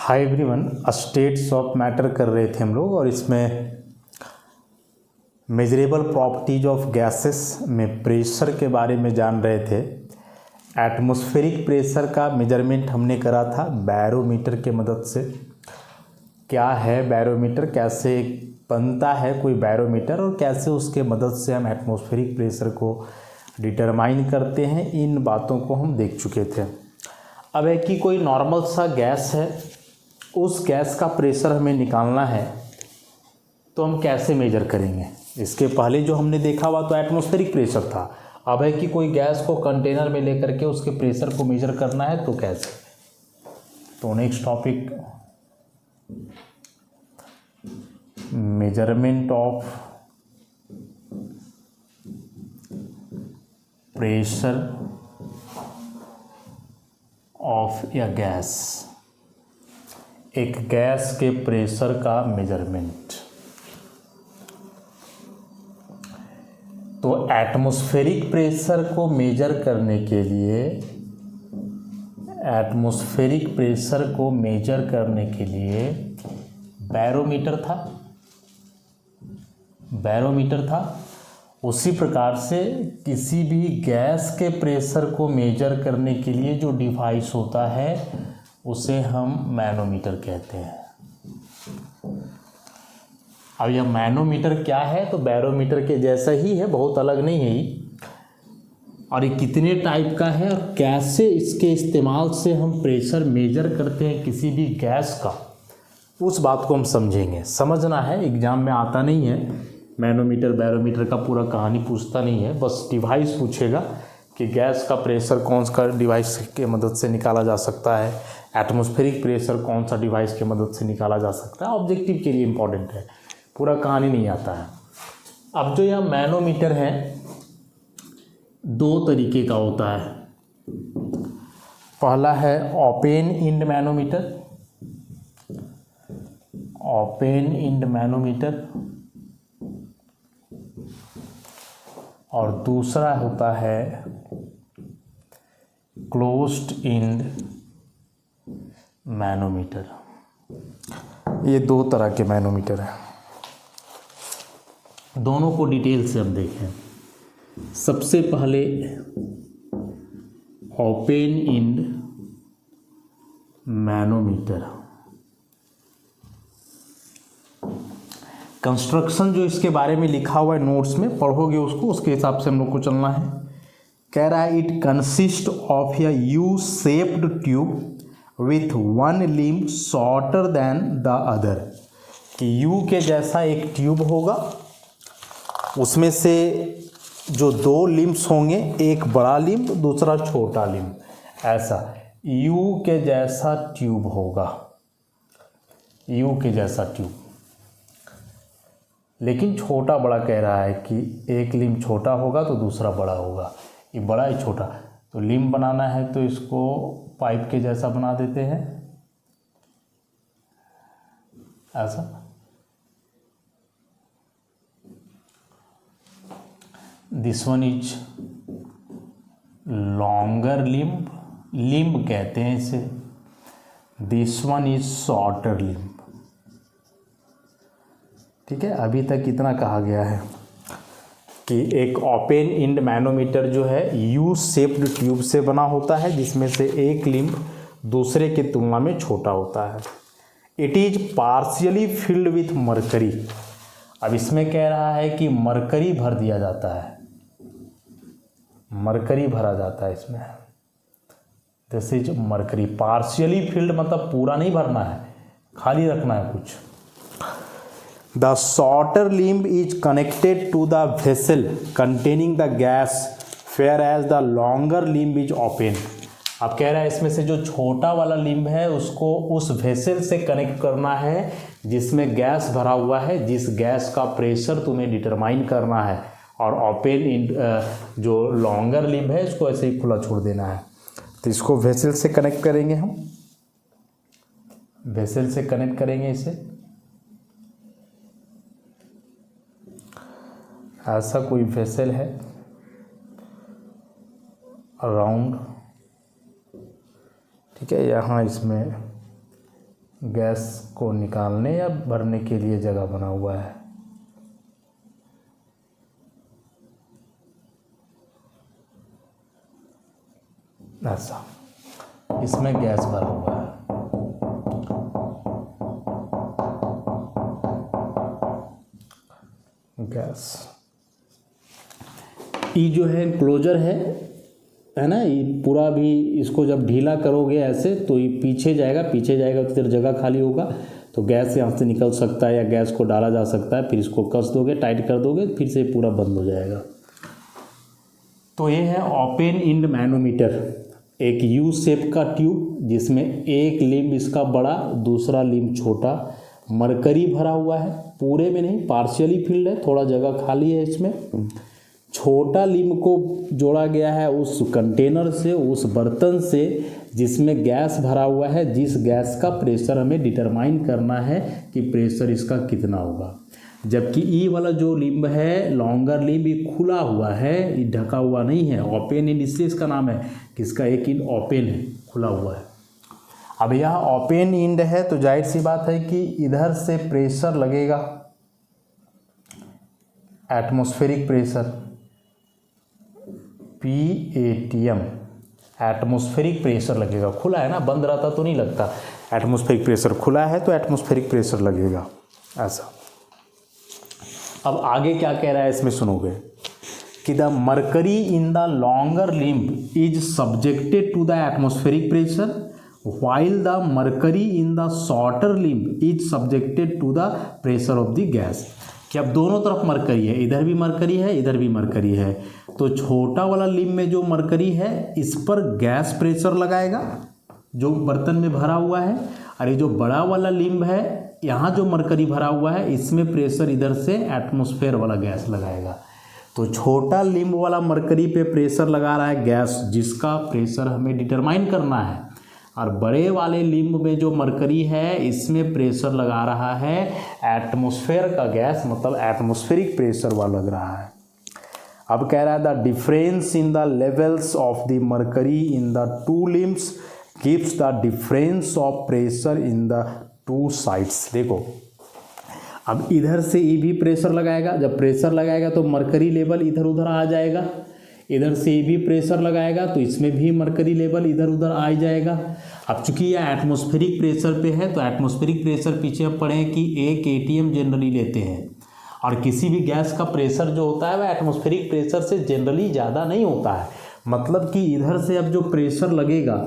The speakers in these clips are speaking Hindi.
Hi everyone, states of matter कर रहे थे हम लोग और इसमें मेजरेबल प्रॉपर्टीज ऑफ गैसेस में प्रेशर के बारे में जान रहे थे। एटमॉस्फेरिक प्रेशर का मेजरमेंट हमने करा था बैरोमीटर के मदद से। क्या है बैरोमीटर, कैसे बनता है कोई बैरोमीटर और कैसे उसके मदद से हम एटमॉस्फेरिक प्रेशर को डिटरमाइन करते हैं, इन बातों को हम देख चुके थे। अब है कि कोई नॉर्मल सा गैस है, उस गैस का प्रेशर हमें निकालना है तो हम कैसे मेजर करेंगे। इसके पहले जो हमने देखा हुआ तो एटमॉस्फेरिक प्रेशर था। अब है कि कोई गैस को कंटेनर में लेकर के उसके प्रेशर को मेजर करना है तो कैसे। तो next topic, measurement of pressure of A gas, एक गैस के प्रेशर का मेजरमेंट। तो एटमॉस्फेरिक प्रेशर को मेजर करने के लिए, एटमॉस्फेरिक प्रेशर को मेजर करने के लिए बैरोमीटर था, बैरोमीटर था। उसी प्रकार से किसी भी गैस के प्रेशर को मेजर करने के लिए जो डिवाइस होता है उसे हम मैनोमीटर कहते हैं। अब यह मैनोमीटर क्या है, तो बैरोमीटर के जैसा ही है, बहुत अलग नहीं है ये। और ये कितने टाइप का है और कैसे इसके इस्तेमाल से हम प्रेशर मेजर करते हैं किसी भी गैस का, उस बात को हम समझेंगे। समझना है, एग्जाम में आता नहीं है मैनोमीटर बैरोमीटर का पूरा कहानी पूछता नहीं है, बस डिवाइस पूछेगा कि गैस का प्रेशर कौन सा डिवाइस के मदद से निकाला जा सकता है, एटमॉस्फेरिक प्रेशर कौन सा डिवाइस के मदद से निकाला जा सकता है। ऑब्जेक्टिव के लिए इम्पॉर्टेंट है, पूरा कहानी नहीं आता है। अब जो यह मैनोमीटर है दो तरीके का होता है। पहला है open end manometer, open end manometer, और दूसरा होता है क्लोज्ड इंड मैनोमीटर। ये दो तरह के मैनोमीटर हैं, दोनों को डिटेल से हम देखें। सबसे पहले ओपन इंड मैनोमीटर। कंस्ट्रक्शन जो इसके बारे में लिखा हुआ है नोट्स में, पढ़ोगे उसको, उसके हिसाब से हम लोग को चलना है। कह रहा है it consist of a U shaped tube with one limb shorter than the other. कि यू के जैसा एक ट्यूब होगा, उसमें से जो दो लिम्ब्स होंगे, एक बड़ा लिम्ब दूसरा छोटा लिम्ब, ऐसा यू के जैसा ट्यूब होगा, यू के जैसा ट्यूब। लेकिन छोटा बड़ा कह रहा है कि एक लिम्ब छोटा होगा तो दूसरा बड़ा होगा, ये बड़ा है छोटा। तो लिम्ब बनाना है तो इसको पाइप के जैसा बना देते हैं, ऐसा। This one is longer limb, limb कहते हैं इसे। This one is shorter limb. ठीक है, अभी तक इतना कहा गया है कि एक ओपन इंड मैनोमीटर जो है यू शेप्ड ट्यूब से बना होता है, जिसमें से एक लिम्ब दूसरे की तुलना में छोटा होता है। It is partially filled with mercury. अब इसमें कह रहा है कि मरकरी भर दिया जाता है, मरकरी भरा जाता है इसमें। This is mercury. Partially field मतलब पूरा नहीं भरना है, खाली रखना है कुछ। The shorter limb is connected to the vessel containing the gas, whereas the longer limb is open. अब कह रहा है इसमें से जो छोटा वाला लिम्ब है उसको उस वेसल से कनेक्ट करना है जिसमें गैस भरा हुआ है, जिस गैस का प्रेशर तुम्हें डिटरमाइन करना है। और ओपन जो लॉन्गर लिम्ब है इसको ऐसे ही खुला छोड़ देना है। तो इसको वेसल से कनेक्ट करेंगे हम, वेसल से कनेक्ट करेंगे इसे। ऐसा कोई वेसल है राउंड, ठीक है। यहाँ इसमें गैस को निकालने या भरने के लिए जगह बना हुआ है। ऐसा इसमें गैस भरा हुआ है। गैस ये जो है क्लोजर है ना, ये पूरा भी इसको जब ढीला करोगे ऐसे तो ये पीछे जाएगा तो फिर जगह खाली होगा तो गैस यहाँ से निकल सकता है या गैस को डाला जा सकता है। फिर इसको कस दोगे, टाइट कर दोगे, फिर से पूरा बंद हो जाएगा। तो ये है ओपन इंड मैनोमीटर, एक यू शेप का ट्यूब जिसमें एक लिम्ब इसका बड़ा, दूसरा लिम्ब छोटा, मरकरी भरा हुआ है, पूरे में नहीं, पार्शियली फिल्ड है, थोड़ा जगह खाली है इसमें। छोटा लिम्ब को जोड़ा गया है उस कंटेनर से, उस बर्तन से जिसमें गैस भरा हुआ है, जिस गैस का प्रेशर हमें डिटरमाइन करना है कि प्रेशर इसका कितना होगा। जबकि ई वाला जो लिम्ब है, लॉन्गर लिम्ब, ये खुला हुआ है, ये ढका हुआ नहीं है, ओपन इंड, इसलिए इसका नाम है कि इसका एक इंड ओपन है, खुला हुआ है। अब यहाँ ओपन इंड है तो जाहिर सी बात है कि इधर से प्रेशर लगेगा, atmospheric pressure, PATM, atmospheric pressure लगेगा। खुला है ना, बंद रहता तो नहीं लगता। एटमॉस्फेरिक प्रेशर खुला है तो एटमॉस्फेरिक प्रेशर लगेगा, ऐसा। अब आगे क्या कह रहा है इसमें सुनोगे कि the mercury in the longer limb is subjected to the atmospheric pressure while the mercury in the shorter limb is subjected to the pressure of the gas। कि अब दोनों तरफ मरकरी है, इधर भी मरकरी है, इधर भी मरकरी है, तो छोटा वाला लिम्ब में जो मरकरी है इस पर गैस प्रेशर लगाएगा जो बर्तन में भरा हुआ है, और ये जो बड़ा वाला लिम्ब है यहाँ जो मरकरी भरा हुआ है इसमें प्रेशर इधर से एटमॉस्फेयर वाला गैस लगाएगा। तो छोटा लिम्ब वाला मरकरी पे प्रेशर लगा रहा है गैस, जिसका प्रेशर हमें डिटरमाइन करना है, और बड़े वाले लिम्ब में जो मरकरी है इसमें प्रेशर लगा रहा है एटमॉस्फेयर का गैस, मतलब एटमॉस्फेरिक प्रेशर वाला लग रहा है। अब कह रहा है the difference in the levels of the mercury in the to limbs gives the difference of pressure in the two sides. देखो अब इधर से ये भी प्रेशर लगाएगा, जब प्रेशर लगाएगा तो मरकरी लेवल इधर उधर आ जाएगा, इधर से ये भी प्रेशर लगाएगा तो इसमें भी मरकरी लेवल इधर उधर आ जाएगा। अब चूंकि यह एटमॉस्फेरिक प्रेशर पे है तो एटमॉस्फेरिक प्रेशर पीछे हम पढ़े कि 1 ATM जनरली लेते हैं, और किसी भी गैस का प्रेशर जो होता है वह एटमॉस्फेरिक प्रेशर से जनरली ज़्यादा नहीं होता है। मतलब कि इधर से अब जो प्रेशर लगेगा,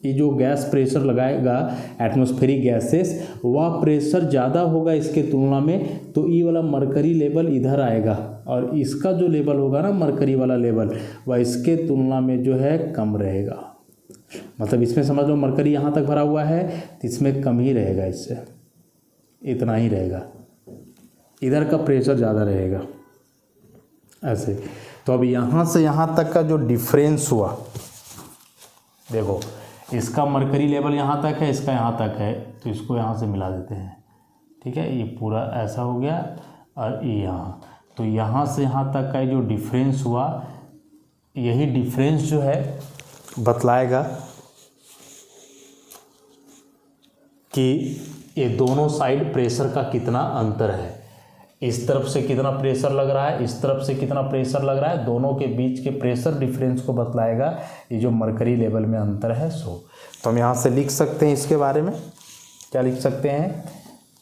ये जो गैस प्रेशर लगाएगा एटमॉस्फेरिक गैसेस, वह प्रेशर ज़्यादा होगा इसके तुलना में, तो ये वाला मरकरी लेवल इधर आएगा, और इसका जो लेवल होगा ना मरकरी वाला लेवल, वह इसके तुलना में जो है कम रहेगा। मतलब इसमें समझ लो मरकरी यहाँ तक भरा हुआ है तो इसमें कम ही रहेगा, इससे इतना ही रहेगा, इधर का प्रेशर ज़्यादा रहेगा, ऐसे। तो अब यहाँ से यहाँ तक का जो डिफरेंस हुआ, देखो इसका मरकरी लेवल यहाँ तक है, इसका यहाँ तक है, तो इसको यहाँ से मिला देते हैं, ठीक है। ये पूरा ऐसा हो गया, और ये यहाँ, तो यहाँ से यहाँ तक का जो डिफरेंस हुआ, यही डिफरेंस जो है बतलाएगा कि ये दोनों साइड प्रेशर का कितना अंतर है। इस तरफ से कितना प्रेशर लग रहा है, इस तरफ से कितना प्रेशर लग रहा है, दोनों के बीच के प्रेशर डिफरेंस को बतलाएगा ये जो मरकरी लेवल में अंतर है। सो तो हम यहाँ से लिख सकते हैं इसके बारे में, क्या लिख सकते हैं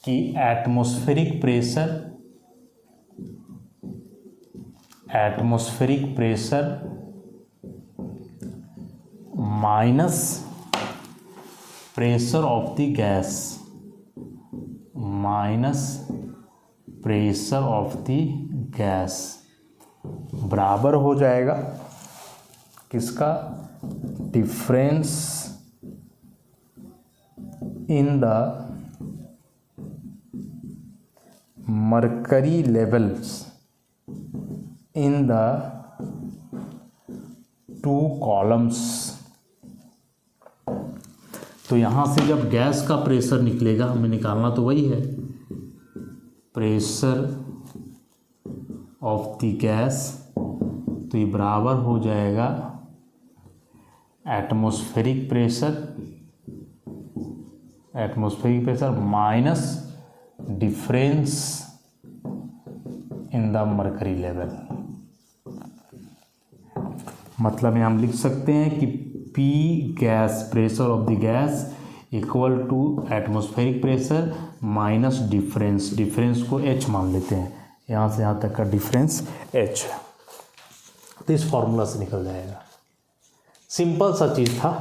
कि atmospheric pressure minus pressure of the gas बराबर हो जाएगा किसका, difference in the mercury levels in the two columns. तो यहाँ से जब गैस का प्रेशर निकलेगा, हमें निकालना तो वही है, प्रेशर ऑफ द गैस, तो ये बराबर हो जाएगा atmospheric pressure atmospheric pressure minus difference in the mercury level. मतलब में हम लिख सकते हैं कि P gas pressure of the gas equal to atmospheric pressure minus difference, difference को H मान लेते हैं, यहाँ से यहाँ तक का डिफरेंस H है, तो इस फॉर्मूला से निकल जाएगा। सिंपल सा चीज़ था,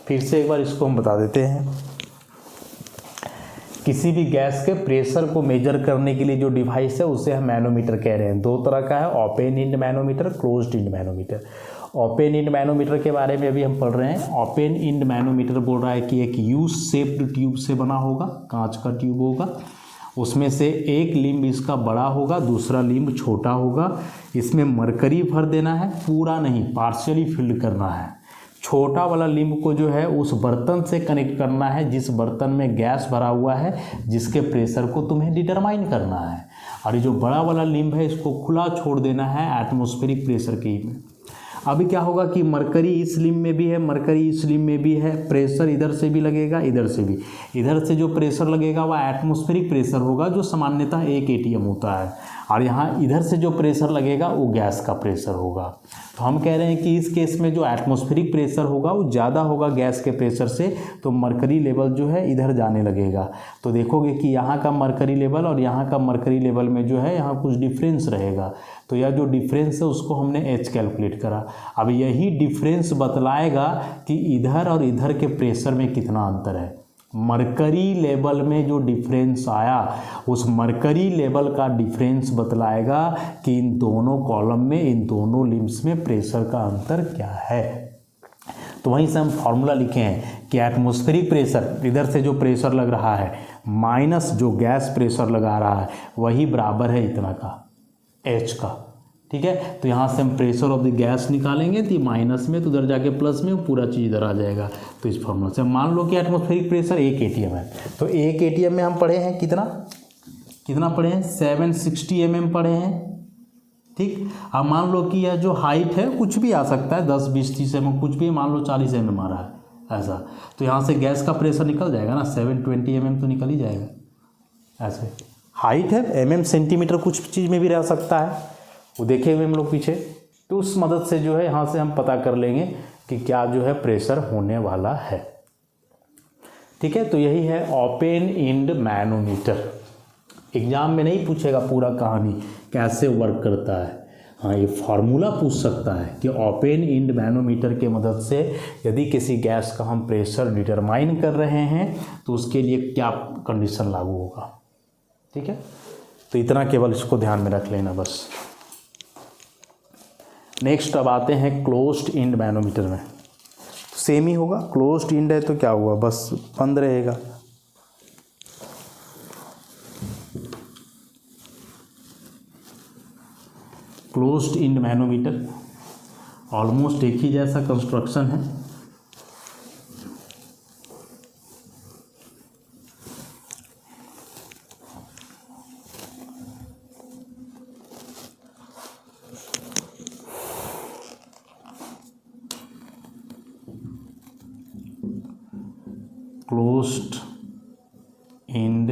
फिर से एक बार इसको हम बता देते हैं। किसी भी गैस के प्रेशर को मेजर करने के लिए जो डिवाइस है उसे हम मैनोमीटर कह रहे हैं। दो तरह का है, open end manometer, closed end manometer. Open end manometer के बारे में अभी हम पढ़ रहे हैं। ओपन इंड मैनोमीटर बोल रहा है कि एक यू शेप्ड ट्यूब से बना होगा, कांच का ट्यूब होगा, उसमें से एक लिम्ब इसका बड़ा होगा, दूसरा लिम्ब छोटा होगा। इसमें मरकरी भर देना है, पूरा नहीं, पार्शियली फिल्ड करना है। छोटा वाला लिम्ब को जो है उस बर्तन से कनेक्ट करना है जिस बर्तन में गैस भरा हुआ है, जिसके प्रेशर को तुम्हें डिटरमाइन करना है। और ये जो बड़ा वाला लिम्ब है इसको खुला छोड़ देना है एटमॉस्फेरिक प्रेशर के में। अभी क्या होगा कि मरकरी इस लिम्ब में भी है, मरकरी इस लिम्ब में भी है, प्रेशर इधर से भी लगेगा, इधर से भी। इधर से जो प्रेशर लगेगा वह एटमॉस्फेरिक प्रेशर होगा जो सामान्यतः 1 atm होता है, और यहाँ इधर से जो प्रेशर लगेगा वो गैस का प्रेशर होगा। तो हम कह रहे हैं कि इस केस में जो एटमॉस्फेरिक प्रेशर होगा वो ज़्यादा होगा गैस के प्रेशर से, तो मरकरी लेवल जो है इधर जाने लगेगा। तो देखोगे कि यहाँ का मरकरी लेवल और यहाँ का मरकरी लेवल में जो है यहाँ कुछ डिफरेंस रहेगा। तो यह जो डिफरेंस है उसको हमने H कैलकुलेट करा। अब यही डिफरेंस बतलाएगा कि इधर और इधर के प्रेशर में कितना अंतर है। मरकरी लेवल में जो डिफरेंस आया उस मरकरी लेवल का डिफरेंस बतलाएगा कि इन दोनों कॉलम में, इन दोनों लिम्ब्स में प्रेशर का अंतर क्या है। तो वहीं से हम फॉर्मूला लिखे हैं कि एटमॉस्फेरिक प्रेशर, इधर से जो प्रेशर लग रहा है माइनस जो गैस प्रेशर लगा रहा है, वही बराबर है इतना का, H का। ठीक है, तो यहाँ से हम प्रेशर ऑफ द गैस निकालेंगे तो माइनस में, तो उधर जाके प्लस में, पूरा चीज़ इधर आ जाएगा। तो इस फॉर्मूला से मान लो कि एटमॉस्फेरिक प्रेशर 1 atm है, तो 1 atm में हम पढ़े हैं कितना पढ़े हैं, 760 mm पढ़े हैं। ठीक, अब मान लो कि यह जो हाइट है कुछ भी आ सकता है, 10, 20, 30 mm कुछ भी, मान लो 40 mm आ रहा है ऐसा, तो यहाँ से गैस का प्रेशर निकल जाएगा ना, 720 mm तो निकल ही जाएगा। ऐसे हाइट है, mm सेंटीमीटर कुछ चीज़ में भी रह सकता है, वो देखे हुए हम लोग पीछे। तो उस मदद से जो है यहाँ से हम पता कर लेंगे कि क्या जो है प्रेशर होने वाला है। ठीक है, तो यही है ओपन इंड मैनोमीटर। एग्जाम में नहीं पूछेगा पूरा कहानी कैसे वर्क करता है, हाँ ये फार्मूला पूछ सकता है कि ओपन इंड मैनोमीटर के मदद से यदि किसी गैस का हम प्रेशर डिटरमाइन कर रहे हैं तो उसके लिए क्या कंडीशन लागू होगा। ठीक है, तो इतना केवल इसको ध्यान में रख लेना बस। नेक्स्ट अब आते हैं क्लोज्ड इंड मैनोमीटर में। सेम ही होगा, क्लोज्ड इंड है तो क्या हुआ, बस बंद रहेगा। क्लोज्ड इंड मैनोमीटर ऑलमोस्ट एक ही जैसा कंस्ट्रक्शन है। Closed end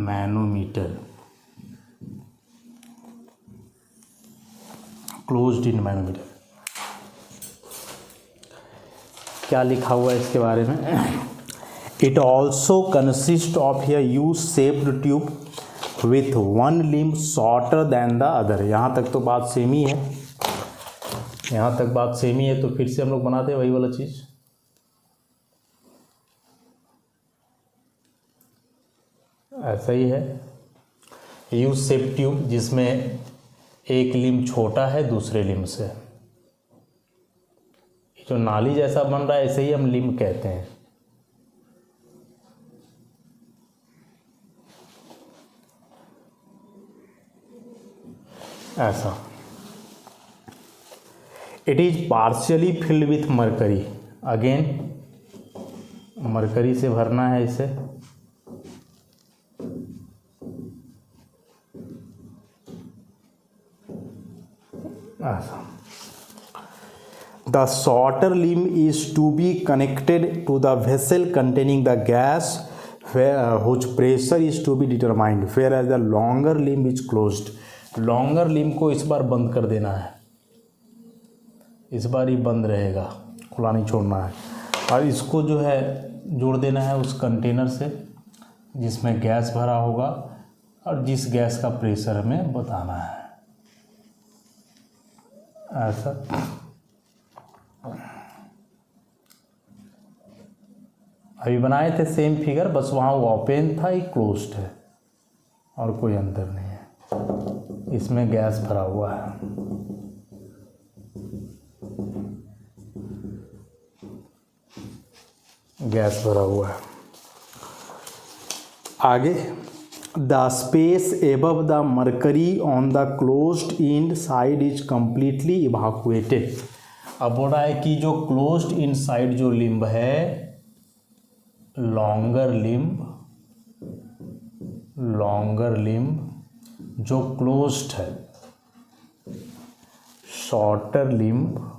manometer, closed end manometer क्या लिखा हुआ है इसके बारे में। It also consist of a U shaped tube with one limb shorter than the other. यहाँ तक तो बात सेम ही है, यहाँ तक बात सेम ही है, तो फिर से हम लोग बनाते हैं वही वाला चीज़। ऐसा ही है, यू शेप ट्यूब जिसमें एक लिम्ब छोटा है दूसरे लिम्ब से, जो नाली जैसा बन रहा है ऐसे ही हम लिम्ब कहते हैं। ऐसा it is partially filled with mercury, again mercury से भरना है इसे। The shorter limb is to be connected to the vessel containing the gas whose pressure is to be determined, whereas the longer limb is closed. Longer limb को इस बार बंद कर देना है, इस बार ही बंद रहेगा, खुला नहीं छोड़ना है। और इसको जो है जोड़ देना है उस कंटेनर से जिसमें गैस भरा होगा और जिस गैस का प्रेशर हमें बताना है। ऐसा अभी बनाए थे सेम फिगर, बस वहाँ वो ओपन था, ये क्लोज्ड है और कोई अंतर नहीं है। इसमें गैस भरा हुआ है। गैस भरा हुआ है। आगे, the space above the mercury on the closed end side is completely evacuated. अब बोल रहा है कि जो क्लोज्ड इन साइड जो लिम्ब है, लॉन्गर लिम्ब जो क्लोज्ड है, शॉर्टर लिम्ब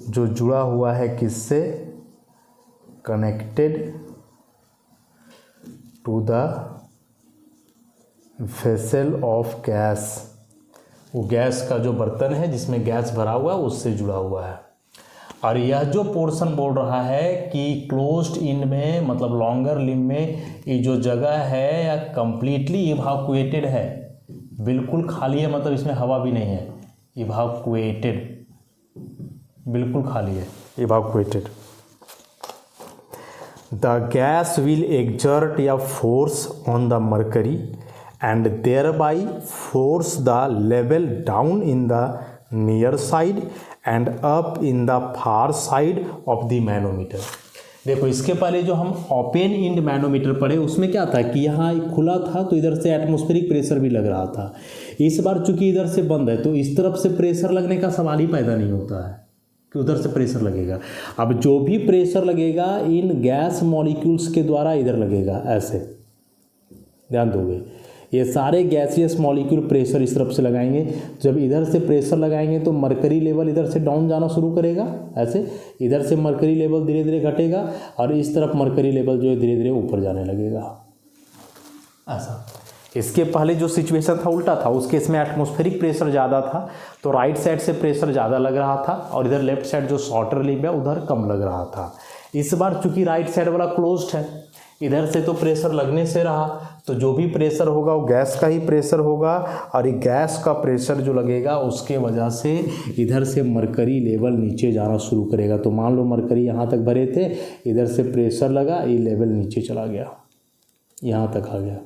जो जुड़ा हुआ है किससे, connected to the vessel of gas, वो गैस का जो बर्तन है जिसमें गैस भरा हुआ है उससे जुड़ा हुआ है। और यह जो पोर्शन बोल रहा है कि क्लोज्ड इन में मतलब लॉन्गर लिम्ब में ये जो जगह है या कंप्लीटली इवाकुएटेड है, बिल्कुल खाली है, मतलब इसमें हवा भी नहीं है, इवाकुएटेड बिल्कुल खाली है, इवाकुएटेड। द गैस विल एक्सर्ट या force on the mercury and thereby force the level down in the near side and up in the far side of the manometer। देखो इसके पहले जो हम ओपन इंड मैनोमीटर पढ़े उसमें क्या था कि यहाँ खुला था तो इधर से एटमॉस्फेरिक प्रेशर भी लग रहा था। इस बार चूंकि इधर से बंद है तो इस तरफ से प्रेशर लगने का सवाल ही पैदा नहीं होता है कि उधर से प्रेशर लगेगा। अब जो भी प्रेशर लगेगा इन गैस मॉलिक्यूल्स के द्वारा इधर लगेगा, ऐसे ध्यान दोगे। ये सारे गैसियस मॉलिक्यूल प्रेशर इस तरफ से लगाएंगे, जब इधर से प्रेशर लगाएंगे तो मरकरी लेवल इधर से डाउन जाना शुरू करेगा, ऐसे इधर से मरकरी लेवल धीरे धीरे घटेगा और इस तरफ मरकरी लेवल जो है धीरे धीरे ऊपर जाने लगेगा, ऐसा। इसके पहले जो सिचुएशन था उल्टा था, उस केस में एटमॉस्फेरिक प्रेशर ज़्यादा था तो राइट साइड से प्रेशर ज़्यादा लग रहा था और इधर लेफ्ट साइड जो शॉर्टर लिम्ब है उधर कम लग रहा था। इस बार चूंकि राइट साइड वाला क्लोज्ड है, इधर से तो प्रेशर लगने से रहा तो जो भी प्रेशर होगा वो गैस का ही प्रेशर होगा और ये गैस का प्रेशर जो लगेगा उसके वजह से इधर से मरकरी लेवल नीचे जाना शुरू करेगा। तो मान लो मरकरी यहाँ तक भरे थे, इधर से प्रेशर लगा, ये लेवल नीचे चला गया, यहाँ तक आ गया,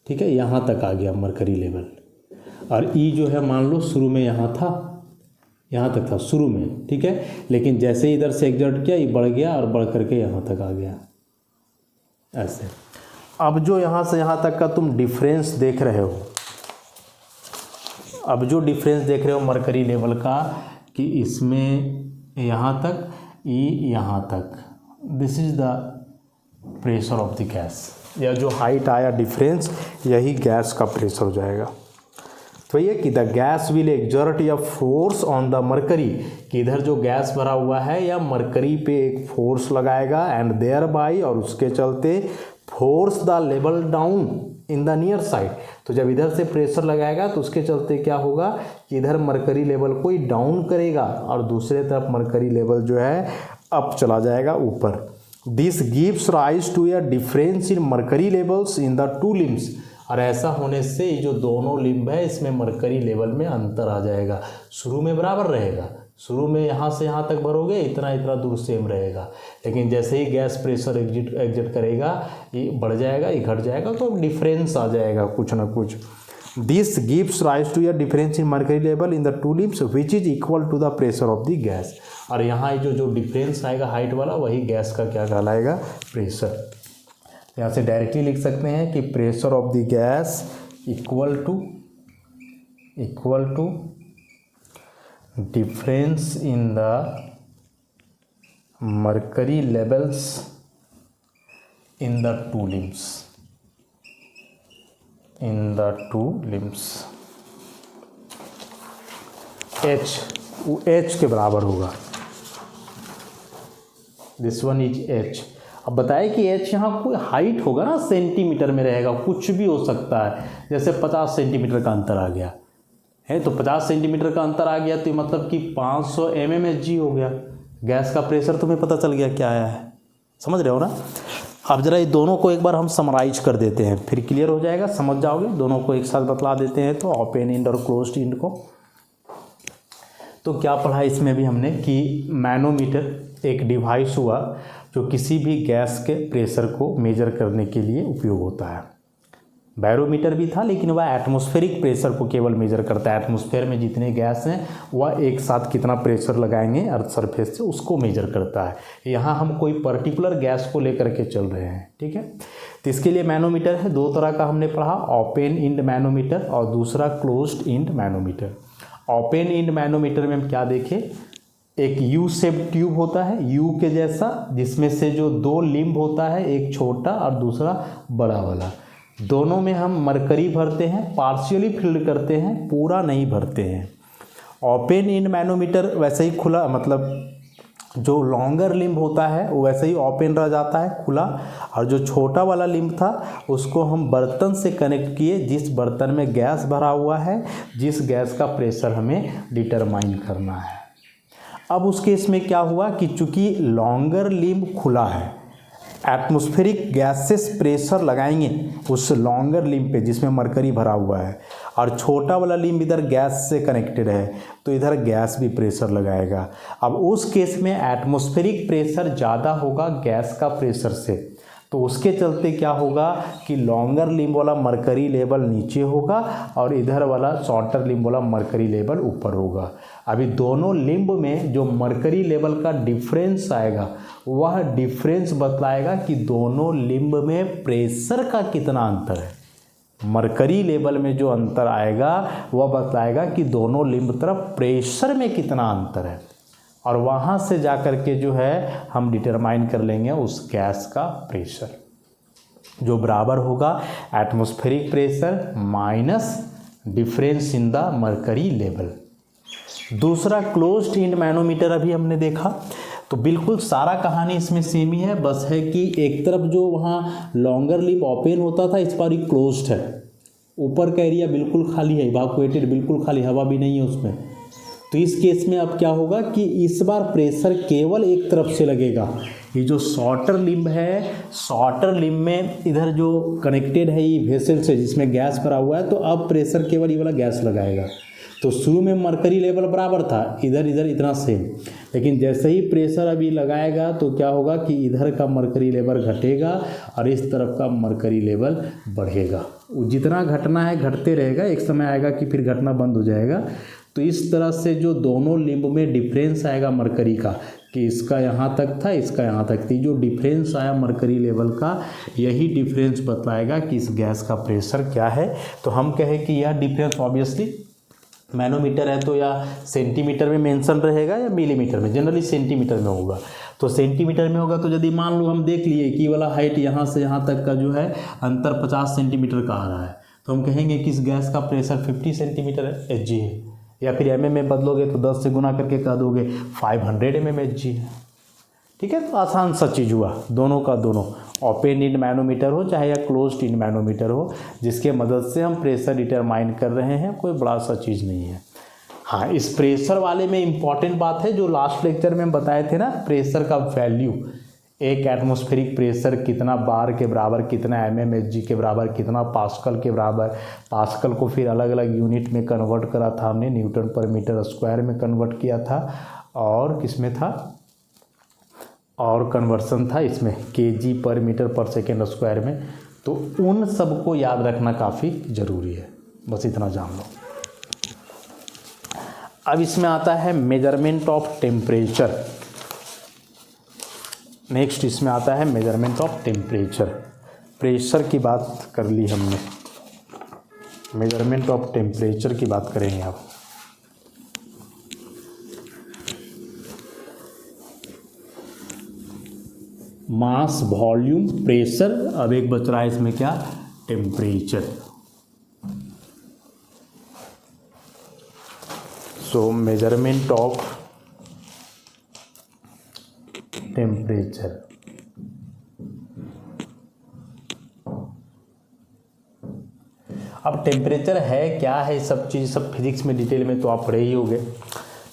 ठीक है, यहाँ तक आ गया मरकरी लेवल। और ई जो है मान लो शुरू में यहाँ था, यहाँ तक था शुरू में, ठीक है, लेकिन जैसे इधर से एग्जर्ट किया ये बढ़ गया और बढ़ करके यहाँ तक आ गया, ऐसे। अब जो यहाँ से यहाँ तक का तुम डिफरेंस देख रहे हो, अब जो डिफरेंस देख रहे हो मरकरी लेवल का कि इसमें यहाँ तक, यहाँ तक, this is the pressure of the gas. यह जो हाइट आया डिफरेंस यही गैस का प्रेशर हो जाएगा। तो ये कि द गैस विल एक्सर्ट या फोर्स ऑन द मरकरी, कि इधर जो गैस भरा हुआ है या मरकरी पे एक फोर्स लगाएगा एंड देयर बाई, और उसके चलते force the level down in the near side. तो जब इधर से प्रेशर लगाएगा तो उसके चलते क्या होगा कि इधर मरकरी लेवल को ही डाउन करेगा और दूसरे तरफ मरकरी लेवल जो है अप चला जाएगा ऊपर। This gives rise to a difference in mercury levels in the two limbs. और ऐसा होने से ये जो दोनों लिम्ब है इसमें मरकरी लेवल में अंतर आ जाएगा। शुरू में बराबर रहेगा, शुरू में यहाँ से यहाँ तक भरोगे इतना इतना दूर सेम रहेगा, लेकिन जैसे ही गैस प्रेशर एग्जिट करेगा ये बढ़ जाएगा, ये घट जाएगा, तो डिफरेंस आ जाएगा कुछ ना कुछ। This gives rise to a difference in mercury level in the two limbs which is equal to the pressure of the gas. और यहाँ जो डिफरेंस आएगा हाइट वाला वही गैस का क्या कहलाएगा, प्रेशर। यहाँ से डायरेक्टली लिख सकते हैं कि pressure of the gas equal to difference in the mercury levels in the two limbs. In the two limbs. H के बराबर होगा, दिस वन इज एच। अब बताए कि एच यहाँ कोई हाइट होगा ना, सेंटीमीटर में रहेगा, कुछ भी हो सकता है। जैसे 50 सेंटीमीटर का अंतर आ गया है, तो 50 सेंटीमीटर का अंतर आ गया तो मतलब कि 500 mmHg हो गया। गैस का प्रेशर तुम्हें पता चल गया क्या आया है, समझ रहे हो ना। अब जरा ये दोनों को एक बार हम समराइज कर देते हैं, फिर क्लियर हो जाएगा, समझ जाओगे। दोनों को एक साथ बतला देते हैं, तो ओपन एंड और क्लोज्ड एंड को। तो क्या पढ़ा इसमें भी हमने कि मैनोमीटर एक डिवाइस हुआ जो किसी भी गैस के प्रेशर को मेजर करने के लिए उपयोग होता है। बैरोमीटर भी था, लेकिन वह एटमॉस्फेरिक प्रेशर को केवल मेजर करता है। एटमॉस्फेयर में जितने गैस हैं वह एक साथ कितना प्रेशर लगाएंगे अर्थ सरफेस से, उसको मेजर करता है। यहाँ हम कोई पर्टिकुलर गैस को लेकर के चल रहे हैं, ठीक है। तो इसके लिए मैनोमीटर है, दो तरह का हमने पढ़ा, ओपन एंड मैनोमीटर और दूसरा closed end manometer. Open and manometer में हम क्या देखें, एक यू शेप ट्यूब होता है, यू के जैसा, जिसमें से जो दो लिम्ब होता है, एक छोटा और दूसरा बड़ा वाला। दोनों में हम मरकरी भरते हैं, पार्शियली फिल्ड करते हैं, पूरा नहीं भरते हैं। ओपन एंड मैनोमीटर वैसे ही खुला, मतलब जो लॉन्गर लिम्ब होता है वो वैसे ही ओपन रह जाता है, खुला, और जो छोटा वाला लिम्ब था उसको हम बर्तन से कनेक्ट किए, जिस बर्तन में गैस भरा हुआ है, जिस गैस का प्रेशर हमें डिटरमाइन करना है। अब उस केस में क्या हुआ कि चूंकि लॉन्गर लिम्ब खुला है, एटमॉस्फेरिक गैसेस प्रेशर लगाएंगे उस लॉन्गर लिम्ब पे जिसमें मरकरी भरा हुआ है, और छोटा वाला लिम्ब इधर गैस से कनेक्टेड है, तो इधर गैस भी प्रेशर लगाएगा। अब उस केस में एटमॉस्फेरिक प्रेशर ज़्यादा होगा गैस का प्रेशर से, तो उसके चलते क्या होगा कि लॉन्गर लिम्ब वाला मरकरी लेवल नीचे होगा और इधर वाला शॉर्टर लिम्ब वाला मरकरी लेवल ऊपर होगा। अभी दोनों लिम्ब में जो मरकरी लेवल का डिफरेंस आएगा वह डिफरेंस बतलाएगा कि दोनों लिम्ब में प्रेशर का कितना अंतर है। मरकरी लेवल में जो अंतर आएगा वह बतलाएगा कि दोनों लिम्ब तरफ प्रेशर में कितना अंतर है, और वहाँ से जा कर के जो है हम डिटरमाइन कर लेंगे उस गैस का प्रेशर, जो बराबर होगा atmospheric pressure minus difference in the mercury level. दूसरा क्लोज्ड एंड मैनोमीटर अभी हमने देखा, तो बिल्कुल सारा कहानी इसमें सेम ही है, बस है कि एक तरफ जो वहाँ लॉन्गर लिम्ब ओपन होता था, इस बार ही क्लोज्ड है। ऊपर का एरिया बिल्कुल खाली है, इवाक्यूएटेड, बिल्कुल खाली, हवा भी नहीं है उसमें। तो इस केस में अब क्या होगा कि इस बार प्रेशर केवल एक तरफ से लगेगा। ये जो शॉर्टर लिम्ब है, शॉर्टर लिम्ब में इधर जो कनेक्टेड है ये वेसल से जिसमें गैस भरा हुआ है, तो अब प्रेशर केवल ये वाला गैस लगाएगा। तो शुरू में मरकरी लेवल बराबर था, इधर इधर इतना सेम, लेकिन जैसे ही प्रेशर अभी लगाएगा तो क्या होगा कि इधर का मरकरी लेवल घटेगा और इस तरफ का मरकरी लेवल बढ़ेगा। जितना घटना है घटते रहेगा, एक समय आएगा कि फिर घटना बंद हो जाएगा। तो इस तरह से जो दोनों लिम्ब में डिफरेंस आएगा मरकरी का, कि इसका यहाँ तक था, इसका यहाँ तक थी, जो डिफरेंस आया मरकरी लेवल का, यही डिफरेंस बताएगा कि इस गैस का प्रेशर क्या है। तो हम कहें कि यह डिफरेंस ऑब्वियसली मैनोमीटर है तो या सेंटीमीटर में मेंशन रहेगा या मिलीमीटर में, जनरली सेंटीमीटर में होगा। तो सेंटीमीटर में होगा तो यदि मान लो हम देख लिए कि वाला हाइट यहाँ से यहाँ तक का जो है अंतर 50 सेंटीमीटर का आ रहा है, तो हम कहेंगे कि इस गैस का प्रेशर 50 सेंटीमीटर Hg है, या फिर mm में बदलोगे तो 10 से गुना करके कह दोगे 500 mmHg है। ठीक है, तो आसान सा चीज़ हुआ, दोनों का दोनों, ओपन एंड मैनोमीटर हो चाहे या क्लोज्ड एंड मैनोमीटर हो, जिसके मदद से हम प्रेशर डिटरमाइन कर रहे हैं, कोई बड़ा सा चीज़ नहीं है। हाँ, इस प्रेशर वाले में इम्पॉर्टेंट बात है जो लास्ट लेक्चर में हम बताए थे ना, प्रेशर का वैल्यू, एक एटमॉस्फेरिक प्रेशर कितना बार के बराबर, कितना mmHg के बराबर, कितना पास्कल के बराबर। पास्कल को फिर अलग अलग यूनिट में कन्वर्ट करा था हमने, न्यूटन पर मीटर स्क्वायर में कन्वर्ट किया था, और किस में था, और कन्वर्सन था इसमें kg पर मीटर पर सेकेंड स्क्वायर में। तो उन सबको याद रखना काफ़ी ज़रूरी है, बस इतना जान लो। अब इसमें आता है मेजरमेंट ऑफ टेम्परेचर। नेक्स्ट इसमें आता है मेजरमेंट ऑफ टेम्परेचर। प्रेशर की बात कर ली हमने, मेजरमेंट ऑफ टेम्परेचर की बात करेंगे अब। मास, वॉल्यूम, प्रेशर, अब एक बच रहा है इसमें क्या, temperature. So measurement of temperature. अब टेम्परेचर है क्या है, सब चीज़ सब फिजिक्स में डिटेल में तो आप पढ़े ही होंगे।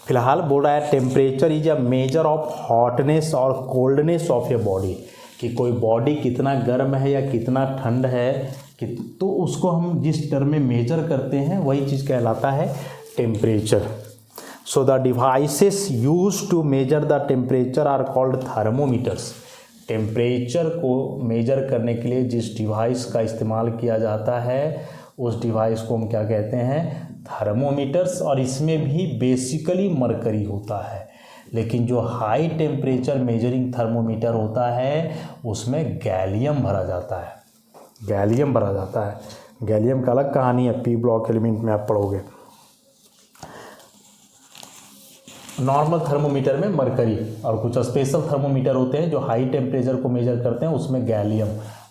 फिलहाल बोल रहा है temperature is a measure of hotness और कोल्डनेस ऑफ ए बॉडी, कि कोई बॉडी कितना गर्म है या कितना ठंड है कि तो उसको हम जिस टर्म में मेजर करते हैं वही चीज़ कहलाता है temperature. So the devices use to measure the temperature are called thermometers. Temperature को मेजर करने के लिए जिस डिवाइस का इस्तेमाल किया जाता है उस डिवाइस को हम क्या कहते हैं, थर्मोमीटर्स। और इसमें भी बेसिकली मरकरी होता है, लेकिन जो हाई टेम्परेचर मेजरिंग थर्मोमीटर होता है उसमें गैलियम भरा जाता है। गैलियम भरा जाता है, गैलियम का अलग कहानी है, पी ब्लॉक एलिमेंट में आप पढ़ोगे। नॉर्मल थर्मोमीटर में मरकरी और कुछ स्पेशल थर्मोमीटर होते हैं जो हाई टेम्परेचर को मेजर करते हैं, उसमें गैलियम।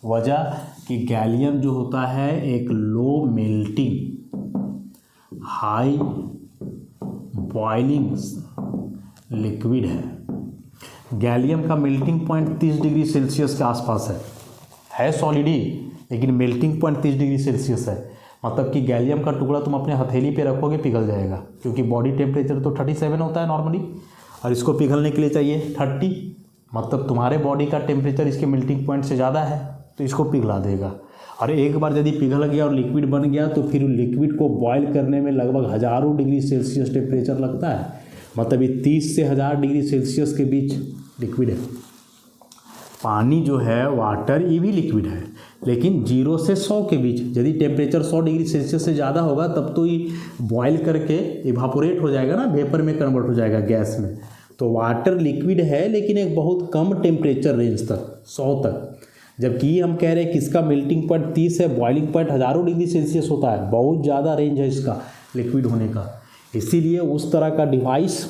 वजह कि गैलियम जो होता है एक low melting high boiling liquid है। गैलियम का मेल्टिंग पॉइंट 30 डिग्री सेल्सियस के आसपास है सॉलिड ही, लेकिन मेल्टिंग पॉइंट 30 डिग्री सेल्सियस है। मतलब कि गैलियम का टुकड़ा तुम अपने हथेली पे रखोगे पिघल जाएगा, क्योंकि बॉडी टेम्परेचर तो 37 होता है नॉर्मली, और इसको पिघलने के लिए चाहिए 30। मतलब तुम्हारे बॉडी का टेम्परेचर इसके मेल्टिंग पॉइंट से ज़्यादा है तो इसको पिघला देगा। और एक बार यदि पिघल गया और लिक्विड बन गया तो फिर लिक्विड को बॉयल करने में लगभग हज़ारों डिग्री सेल्सियस टेम्परेचर लगता है। मतलब ये 30 से 1000 डिग्री सेल्सियस के बीच लिक्विड है। पानी जो है वाटर ये भी लिक्विड है, लेकिन 0 से 100 के बीच। यदि टेम्परेचर 100 डिग्री सेल्सियस से ज़्यादा होगा तब तो ये बॉयल करके इवापोरेट हो जाएगा ना, वेपर में कन्वर्ट हो जाएगा गैस में। तो वाटर लिक्विड है लेकिन एक बहुत कम टेम्परेचर रेंज तक, 100 तक। जबकि हम कह रहे हैं कि इसका मेल्टिंग पॉइंट 30 है, बॉइलिंग पॉइंट हज़ारों डिग्री सेल्सियस होता है, बहुत ज़्यादा रेंज है इसका लिक्विड होने का। इसीलिए उस तरह का डिवाइस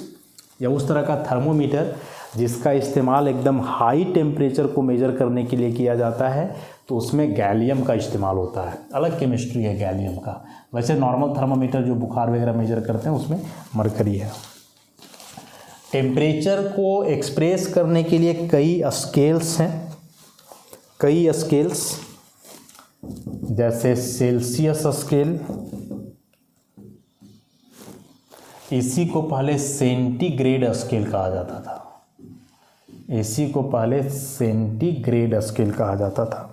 या उस तरह का थर्मोमीटर जिसका इस्तेमाल एकदम हाई टेम्परेचर को मेजर करने के लिए किया जाता है तो उसमें गैलियम का इस्तेमाल होता है। अलग केमिस्ट्री है गैलियम का। वैसे नॉर्मल थर्मोमीटर जो बुखार वगैरह मेजर करते हैं उसमें मरकरी है। टेम्परेचर को एक्सप्रेस करने के लिए कई स्केल्स हैं, कई स्केल्स, जैसे सेल्सियस स्केल। इसी को पहले सेंटीग्रेड स्केल कहा जाता था। इसी को पहले सेंटीग्रेड स्केल कहा जाता था।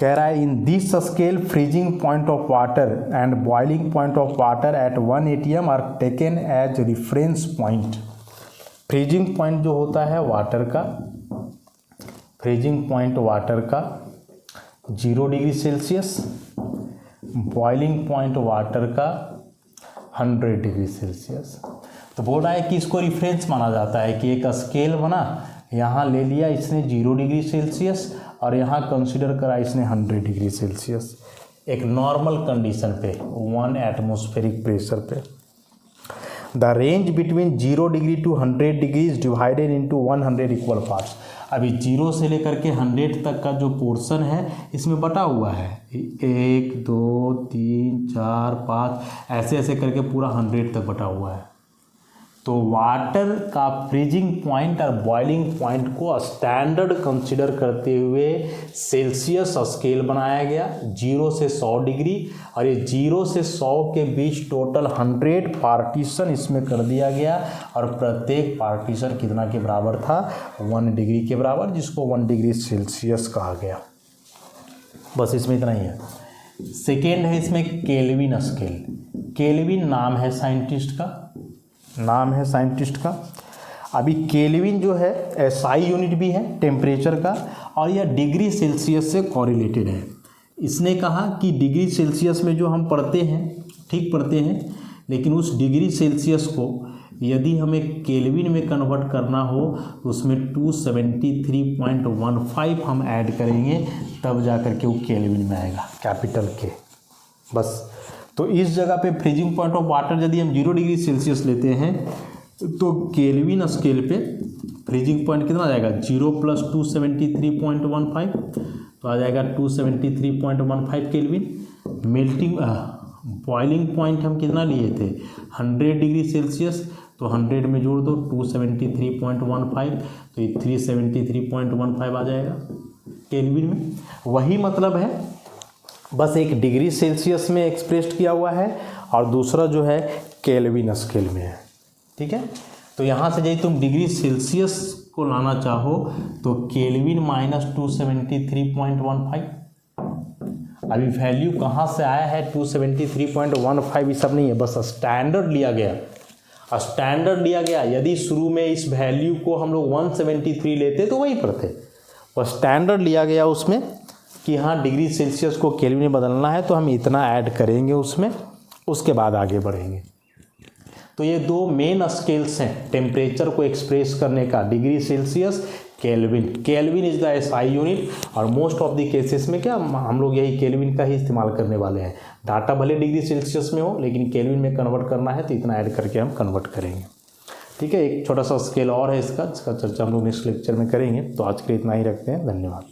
कह रहा है in this scale freezing point of water and boiling point of water at 1 atm are taken as reference point. Freezing point जो होता है वाटर का, फ्रीजिंग पॉइंट वाटर का 0 degree Celsius, boiling point water का 100 डिग्री सेल्सियस। तो बोल रहा है कि इसको रिफरेंस माना जाता है कि एक स्केल बना, यहाँ ले लिया इसने 0 डिग्री सेल्सियस और यहाँ कंसीडर करा इसने 100 डिग्री सेल्सियस, एक नॉर्मल कंडीशन पे 1 एटमॉस्फेरिक प्रेशर पे। The range between 0 degree to 100 degree is divided into 100 equal parts. अभी 0 से लेकर के 100 तक का जो पोर्शन है इसमें बटा हुआ है 1 2 3 4 5 ऐसे ऐसे करके पूरा 100 तक बटा हुआ है। तो वाटर का फ्रीजिंग पॉइंट और बॉइलिंग पॉइंट को स्टैंडर्ड कंसीडर करते हुए सेल्सियस स्केल बनाया गया 0 से 100 डिग्री, और ये 0 से 100 के बीच टोटल 100 पार्टीशन इसमें कर दिया गया, और प्रत्येक पार्टीशन कितना के बराबर था, 1 डिग्री के बराबर, जिसको 1 डिग्री सेल्सियस कहा गया। बस इसमें इतना ही है। सेकेंड है इसमें केल्विन स्केल। केल्विन नाम है साइंटिस्ट का, नाम है साइंटिस्ट का। अभी केल्विन जो है एसआई यूनिट भी है टेम्परेचर का, और यह डिग्री सेल्सियस से कॉरिलेटेड है। इसने कहा कि डिग्री सेल्सियस में जो हम पढ़ते हैं ठीक पढ़ते हैं, लेकिन उस डिग्री सेल्सियस को यदि हमें केल्विन में कन्वर्ट करना हो तो उसमें 273.15 हम ऐड करेंगे, तब जा कर के वो केल्विन में आएगा, कैपिटल के। बस तो इस जगह पे फ्रीजिंग पॉइंट ऑफ वाटर यदि हम 0 डिग्री सेल्सियस लेते हैं तो केल्विन स्केल पे फ्रीजिंग पॉइंट कितना आ जाएगा, 0 + 273.15 तो आ जाएगा 273.15 केल्विन। मेल्टिंग बॉइलिंग पॉइंट हम कितना लिए थे 100 डिग्री सेल्सियस, तो 100 में जोड़ दो 273.15, तो ये 373.15 आ जाएगा केल्विन में। वही मतलब है, बस एक डिग्री सेल्सियस में एक्सप्रेस्ड किया हुआ है और दूसरा जो है केल्विन स्केल में है। ठीक है, तो यहाँ से यदि तुम डिग्री सेल्सियस को लाना चाहो तो केल्विन माइनस 273.15। अभी वैल्यू कहाँ से आया है 273.15, ये सब नहीं है, बस स्टैंडर्ड लिया गया। स्टैंडर्ड लिया गया, यदि शुरू में इस वैल्यू को हम लोग 173 लेते तो वहीं पर थे, बस स्टैंडर्ड लिया गया उसमें कि हाँ डिग्री सेल्सियस को केल्विन में बदलना है तो हम इतना ऐड करेंगे उसमें, उसके बाद आगे बढ़ेंगे। तो ये दो मेन स्केल्स हैं टेम्परेचर को एक्सप्रेस करने का, degree Celsius, kelvin. Kelvin is the SI unit और मोस्ट ऑफ द केसेस में क्या हम लोग यही केल्विन का ही इस्तेमाल करने वाले हैं। डाटा भले डिग्री सेल्सियस में हो लेकिन केल्विन में कन्वर्ट करना है तो इतना ऐड करके हम कन्वर्ट करेंगे। ठीक है, एक छोटा सा स्केल और है इसका, जिसका चर्चा हम लोग नेक्स्ट लेक्चर में करेंगे। तो आज के लिए इतना ही रखते हैं, धन्यवाद।